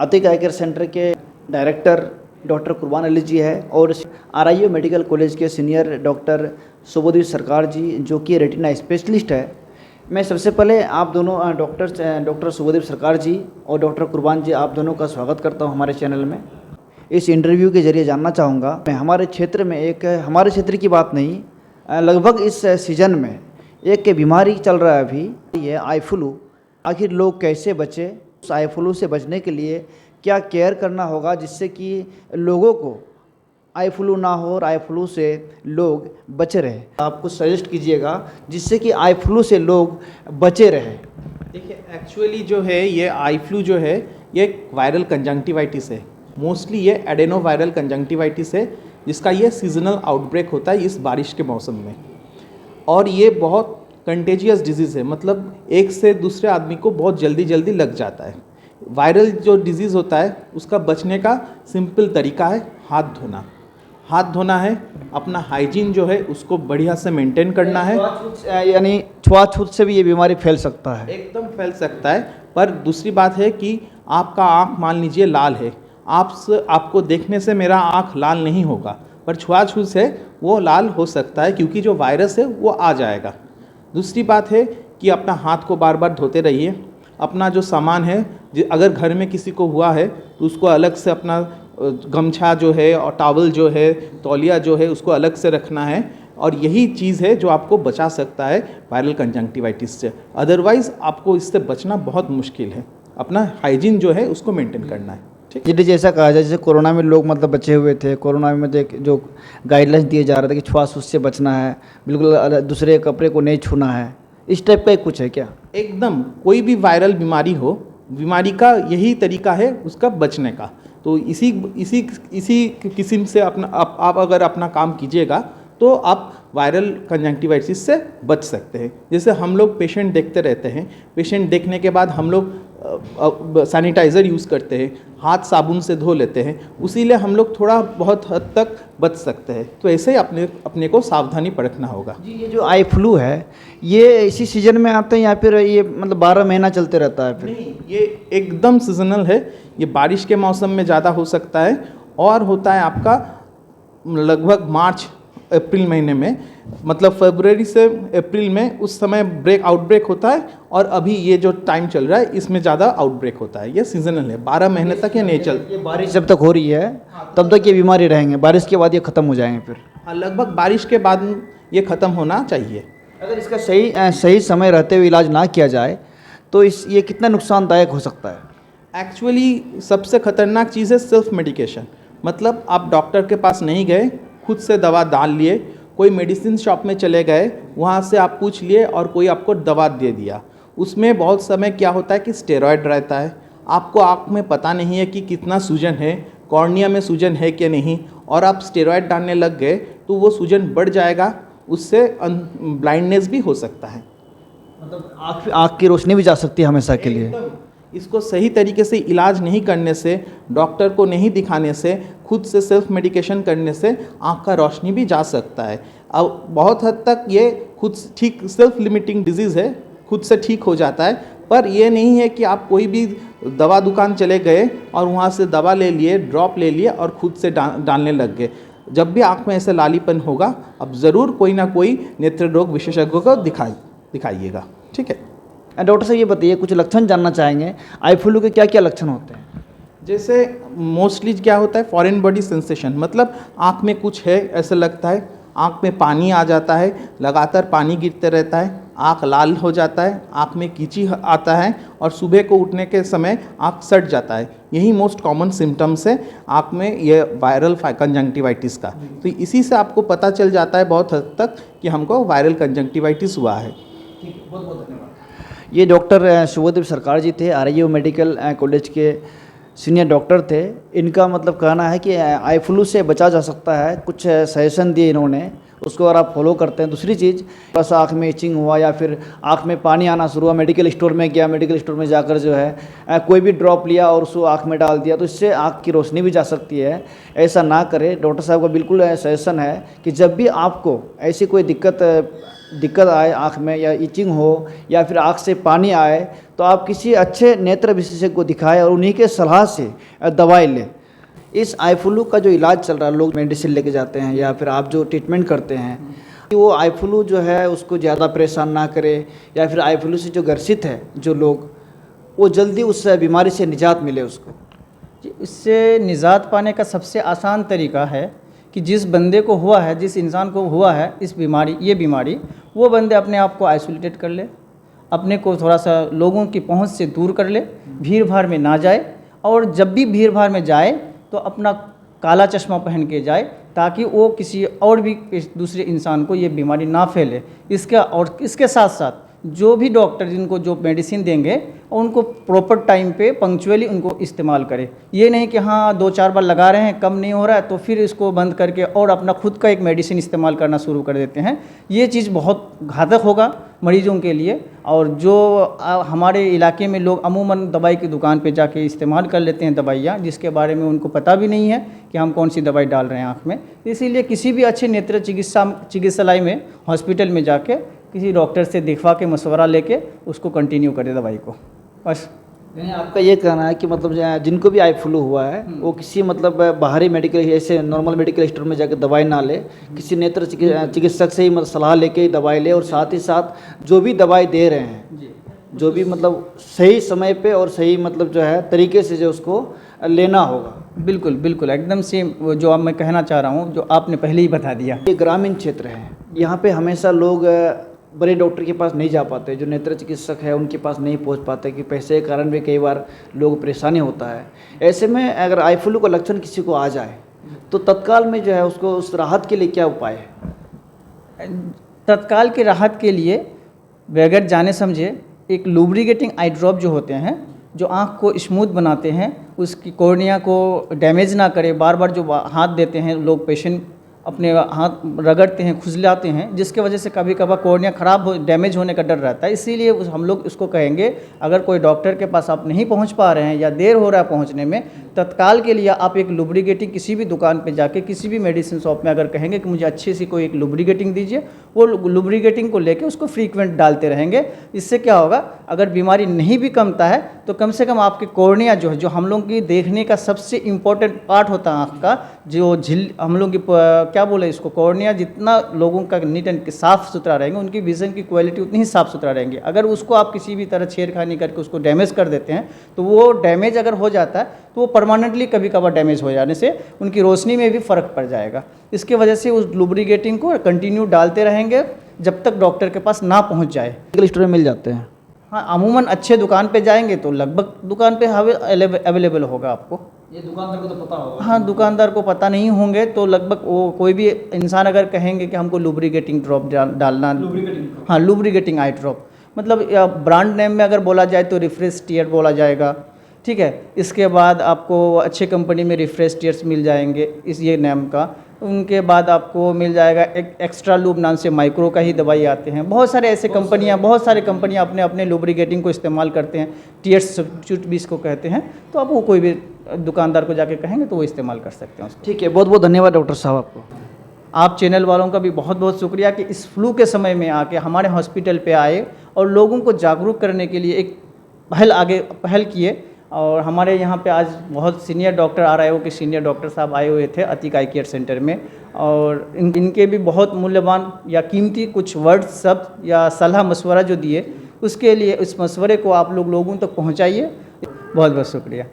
अतिक आई care centre के director doctor कुर्बान अली जी है और आरआईओ मेडिकल कॉलेज के सीनियर डॉक्टर शुभोदीप सरकार जी जो कि रेटिना स्पेशलिस्ट है। मैं सबसे पहले आप दोनों डॉक्टर शुभोदीप सरकार जी और डॉक्टर कुर्बान जी आप दोनों का स्वागत करता हूं हमारे चैनल में। इस इंटरव्यू के ज़रिए जानना चाहूँगा मैं हमारे क्षेत्र में हमारे क्षेत्र की बात नहीं, लगभग इस सीज़न में एक बीमारी चल रहा है अभी, ये आई फ्लू। आखिर लोग कैसे बचे, उस आई फ्लू से बचने के लिए क्या केयर करना होगा जिससे कि लोगों को आई फ्लू ना हो और आई फ्लू से लोग बचे रहे। आप कुछ सजेस्ट कीजिएगा जिससे कि आई फ्लू से लोग बचे रहे। देखिए, एक्चुअली जो है ये आई फ्लू जो है ये वायरल कंजंक्टिवाइटिस है। मोस्टली ये एडेनो वायरल कंजंक्टिवाइटिस है जिसका ये सीजनल आउटब्रेक होता है इस बारिश के मौसम में, और ये बहुत कंटेजियस डिजीज़ है। मतलब एक से दूसरे आदमी को बहुत जल्दी जल्दी लग जाता है। वायरल जो डिजीज़ होता है उसका बचने का सिंपल तरीका है हाथ धोना। हाथ धोना है, अपना हाइजीन जो है उसको बढ़िया से मेंटेन करना है। यानी छुआछूत से भी ये बीमारी फैल सकता है? एकदम फैल सकता है। पर दूसरी बात है कि आपका आँख मान लीजिए लाल है, आपको देखने से मेरा आँख लाल नहीं होगा, पर छुआछूत से वो लाल हो सकता है क्योंकि जो वायरस है वो आ जाएगा। दूसरी बात है कि अपना हाथ को बार बार धोते रहिए। अपना जो सामान है, अगर घर में किसी को हुआ है तो उसको अलग से अपना गमछा जो है और टॉवल जो है, तौलिया जो है, उसको अलग से रखना है। और यही चीज़ है जो आपको बचा सकता है वायरल कंजंक्टिवाइटिस से। अदरवाइज़ आपको इससे बचना बहुत मुश्किल है। अपना हाइजीन जो है उसको मेंटेन करना है। ठीक है, जैसा कहा जाए जैसे कोरोना में लोग मतलब बचे हुए थे, कोरोना में जो गाइडलाइंस दिए जा रहे थे कि छुआछूत से बचना है, बिल्कुल दूसरे कपड़े को नहीं छूना है, इस टाइप का कुछ है क्या? एकदम, कोई भी वायरल बीमारी हो, बीमारी का यही तरीका है उसका बचने का। तो इसी किस्म से आप अगर अपना काम कीजिएगा तो आप वायरल कंजंक्टिवाइटिस से बच सकते हैं। जैसे हम लोग पेशेंट देखते रहते हैं, पेशेंट देखने के बाद हम लोग सैनिटाइज़र यूज़ करते हैं, हाथ साबुन से धो लेते हैं, उसीलिए हम लोग थोड़ा बहुत हद तक बच सकते हैं। तो ऐसे ही अपने को सावधानी बरतना होगा। जी, ये जो आई फ्लू है ये इसी सीजन में आता है या फिर ये मतलब 12 महीना चलते रहता है? फिर नहीं, ये एकदम सीजनल है। ये बारिश के मौसम में ज़्यादा हो सकता है और होता है आपका लगभग मार्च अप्रैल महीने में, मतलब फरवरी से अप्रैल में, उस समय आउटब्रेक होता है। और अभी ये जो टाइम चल रहा है इसमें ज़्यादा आउटब्रेक होता है। ये सीजनल है, 12 महीने तक ये नहीं चलता। ये बारिश जब तक हो रही है तब तक ये बीमारी रहेंगे, बारिश के बाद ये ख़त्म हो जाएंगे फिर? हाँ, लगभग बारिश के बाद ये ख़त्म होना चाहिए। अगर इसका सही समय रहते हुए इलाज ना किया जाए तो ये कितना नुकसानदायक हो सकता है? एक्चुअली सबसे ख़तरनाक चीज़ है सेल्फ मेडिकेशन। मतलब आप डॉक्टर के पास नहीं गए, खुद से दवा डाल लिए, कोई मेडिसिन शॉप में चले गए, वहाँ से आप पूछ लिए और कोई आपको दवा दे दिया। उसमें बहुत समय क्या होता है कि स्टेरॉयड रहता है, आपको आँख में पता नहीं है कि कितना सूजन है, कॉर्निया में सूजन है कि नहीं, और आप स्टेरॉयड डालने लग गए तो वो सूजन बढ़ जाएगा, उससे ब्लाइंडनेस भी हो सकता है। मतलब आँख की रोशनी भी जा सकती है हमेशा के लिए। इसको सही तरीके से इलाज नहीं करने से, डॉक्टर को नहीं दिखाने से, खुद से सेल्फ मेडिकेशन करने से आँख का रोशनी भी जा सकता है। अब बहुत हद तक ये खुद ठीक सेल्फ लिमिटिंग डिजीज़ है, खुद से ठीक हो जाता है। पर ये नहीं है कि आप कोई भी दवा दुकान चले गए और वहाँ से दवा ले लिए, ड्रॉप ले लिए और खुद से डालने लग गए। जब भी आँख में ऐसे लालीपन होगा, अब ज़रूर कोई ना कोई नेत्र रोग विशेषज्ञ को दिखाइएगा। ठीक है डॉक्टर साहब, ये बताइए, कुछ लक्षण जानना चाहेंगे, आई फ्लू के क्या क्या लक्षण होते हैं? जैसे मोस्टली क्या होता है, फॉरेन बॉडी सेंसेशन, मतलब आँख में कुछ है ऐसा लगता है, आँख में पानी आ जाता है, लगातार पानी गिरते रहता है, आँख लाल हो जाता है, आँख में कीची आता है और सुबह को उठने के समय आँख सट जाता है। यही मोस्ट कॉमन सिम्टम्स है आँख में ये वायरल कंजंक्टिवाइटिस का। तो इसी से आपको पता चल जाता है बहुत हद तक कि हमको वायरल कंजंक्टिवाइटिस हुआ है। बहुत बहुत धन्यवाद। ये डॉक्टर शुभोदीप सरकार जी थे, आरआईओ मेडिकल कॉलेज के सीनियर डॉक्टर थे। इनका मतलब कहना है कि आई फ्लू से बचा जा सकता है। कुछ सजेशन दिए इन्होंने, उसको अगर आप फॉलो करते हैं। दूसरी चीज़, बस आँख में इचिंग हुआ या फिर आँख में पानी आना शुरू हुआ, मेडिकल स्टोर में गया, मेडिकल स्टोर में जाकर जो है कोई भी ड्रॉप लिया और उसको आँख में डाल दिया, तो इससे आँख की रोशनी भी जा सकती है। ऐसा ना करें। डॉक्टर साहब का बिल्कुल सजेशन है कि जब भी आपको ऐसी कोई दिक्कत दिक्कत आए आँख में, या इचिंग हो, या फिर आँख से पानी आए, तो आप किसी अच्छे नेत्र विशेषज्ञ को दिखाएं और उन्हीं के सलाह से दवाई लें। इस आई फ्लू का जो इलाज चल रहा है, लोग मेडिसिन लेके जाते हैं या फिर आप जो ट्रीटमेंट करते हैं, वो आई फ्लू जो है उसको ज़्यादा परेशान ना करे, या फिर आई फ्लू से जो ग्रसित है जो लोग, वो जल्दी उस बीमारी से निजात मिले उसको। इससे निजात पाने का सबसे आसान तरीका है कि जिस बंदे को हुआ है, जिस इंसान को हुआ है ये बीमारी, वो बंदे अपने आप को आइसोलेटेड कर ले, अपने को थोड़ा सा लोगों की पहुंच से दूर कर ले, भीड़ भाड़ में ना जाए, और जब भी भीड़ भाड़ में जाए तो अपना काला चश्मा पहन के जाए, ताकि वो किसी और भी दूसरे इंसान को ये बीमारी ना फैले। इसके साथ साथ जो भी डॉक्टर जिनको जो मेडिसिन देंगे उनको प्रॉपर टाइम पे पंक्चुअली उनको इस्तेमाल करें। ये नहीं कि हाँ 2-4 बार लगा रहे हैं, कम नहीं हो रहा है तो फिर इसको बंद करके और अपना खुद का एक मेडिसिन इस्तेमाल करना शुरू कर देते हैं। ये चीज़ बहुत घातक होगा मरीजों के लिए। और जो हमारे इलाके में लोग अमूमन दवाई की दुकान पे जाके इस्तेमाल कर लेते हैं दवाइयाँ, जिसके बारे में उनको पता भी नहीं है कि हम कौन सी दवाई डाल रहे हैं आँख में। इसीलिए किसी भी अच्छे नेत्र चिकित्सालय में, हॉस्पिटल में जाके किसी डॉक्टर से दिखवा के मशवरा लेके उसको कंटिन्यू करें दवाई को, बस। यानी आपका ये कहना है कि मतलब जिनको भी आई फ्लू हुआ है वो किसी मतलब बाहरी मेडिकल, ऐसे नॉर्मल मेडिकल स्टोर में जाकर दवाई ना ले, किसी नेत्र चिकित्सक से ही मतलब सलाह लेके ही दवाई ले, और साथ ही साथ जो भी दवाई दे रहे हैं, जो भी मतलब सही समय पे और सही मतलब जो है तरीके से जो उसको लेना होगा। बिल्कुल बिल्कुल, एकदम सेम जो अब मैं कहना चाह रहा हूँ, जो आपने पहले ही बता दिया। ये ग्रामीण क्षेत्र है, यहाँ पे हमेशा लोग बड़े डॉक्टर के पास नहीं जा पाते, जो नेत्र चिकित्सक है उनके पास नहीं पहुंच पाते कि पैसे के कारण भी कई बार लोग परेशानी होता है। ऐसे में अगर आई फ्लू का लक्षण किसी को आ जाए तो तत्काल में जो है उसको उस राहत के लिए क्या उपाय है? तत्काल की राहत के लिए बगैर जाने समझे एक लुब्रिकेटिंग आई ड्रॉप जो होते हैं, जो आँख को स्मूथ बनाते हैं, उसकी कॉर्निया को डैमेज ना करे। बार बार जो हाथ देते हैं लोग, पेशेंट अपने हाथ रगड़ते हैं, खुजलाते हैं, जिसके वजह से कभी कभार कॉर्निया ख़राब डैमेज होने का डर रहता है। इसीलिए हम लोग उसको कहेंगे, अगर कोई डॉक्टर के पास आप नहीं पहुंच पा रहे हैं या देर हो रहा है पहुंचने में, तत्काल के लिए आप एक लुब्रिकेटिंग किसी भी दुकान पे जाके, किसी भी मेडिसिन शॉप में अगर कहेंगे कि मुझे अच्छी सी कोई एक लुब्रिकेटिंग दीजिए, वो लुब्रिकेटिंग को लेके उसको फ्रीक्वेंट डालते रहेंगे। इससे क्या होगा, अगर बीमारी नहीं भी कमता है तो कम से कम आपके कॉर्निया जो है, जो हम लोग की देखने का सबसे इम्पोर्टेंट पार्ट होता है आँख का, जो हम लोग की क्या बोले इसको, कॉर्निया, जितना लोगों का नीट एंड साफ़ सुथरा रहेंगे, उनकी विज़न की क्वालिटी उतनी ही साफ़ सुथरा रहेंगी। अगर उसको आप किसी भी तरह छेड़खानी करके उसको डैमेज कर देते हैं, तो वो डैमेज अगर हो जाता है तो वो परमानेंटली कभी कभार डैमेज हो जाने से उनकी रोशनी में भी फ़र्क पड़ जाएगा। इसके वजह से उस लुब्रिकेटिंग को कंटिन्यू डालते रहेंगे जब तक डॉक्टर के पास ना पहुँच जाए। मेडिकल स्टोर में मिल जाते हैं? हाँ, अमूमन अच्छे दुकान पे जाएंगे तो लगभग दुकान पे अवेलेबल होगा आपको। ये दुकानदार को तो पता होगा। हाँ, दुकानदार को पता नहीं होंगे तो लगभग वो कोई भी इंसान अगर कहेंगे कि हमको लुब्रिकेटिंग ड्रॉप डालना, हाँ लुब्रिकेटिंग आई ड्रॉप, मतलब ब्रांड नेम में अगर बोला जाए तो रिफ्रेश टीयर बोला जाएगा, ठीक है। इसके बाद आपको अच्छे कंपनी में रिफ्रेश टीयर्स मिल जाएंगे इस ये नेम का। उनके बाद आपको मिल जाएगा एक एक्स्ट्रा लूब नाम से माइक्रो का ही दवाई आते हैं। बहुत सारे ऐसे कंपनियां, बहुत सारे कंपनियां अपने अपने लुब्रिकेटिंग को इस्तेमाल करते हैं, टीयर्स सब्स्टिट्यूट भी इसको कहते हैं। तो आप वो कोई भी दुकानदार को जाके कहेंगे तो वो इस्तेमाल कर सकते हैं उसको। ठीक है, बहुत बहुत धन्यवाद डॉक्टर साहब आपको। आप चैनल वालों का भी बहुत बहुत शुक्रिया कि इस फ्लू के समय में आके हमारे हॉस्पिटल पे आए और लोगों को जागरूक करने के लिए एक पहल किए। और हमारे यहाँ पे आज बहुत सीनियर डॉक्टर RIO के सीनियर डॉक्टर साहब आए हुए थे अतिक आई केयर सेंटर में, और इनके भी बहुत मूल्यवान या कीमती कुछ वर्ड शब्द या सलाह मशवरा जो दिए, उसके लिए इस मशवरे को आप लोगों तक पहुँचाइए। बहुत बहुत शुक्रिया।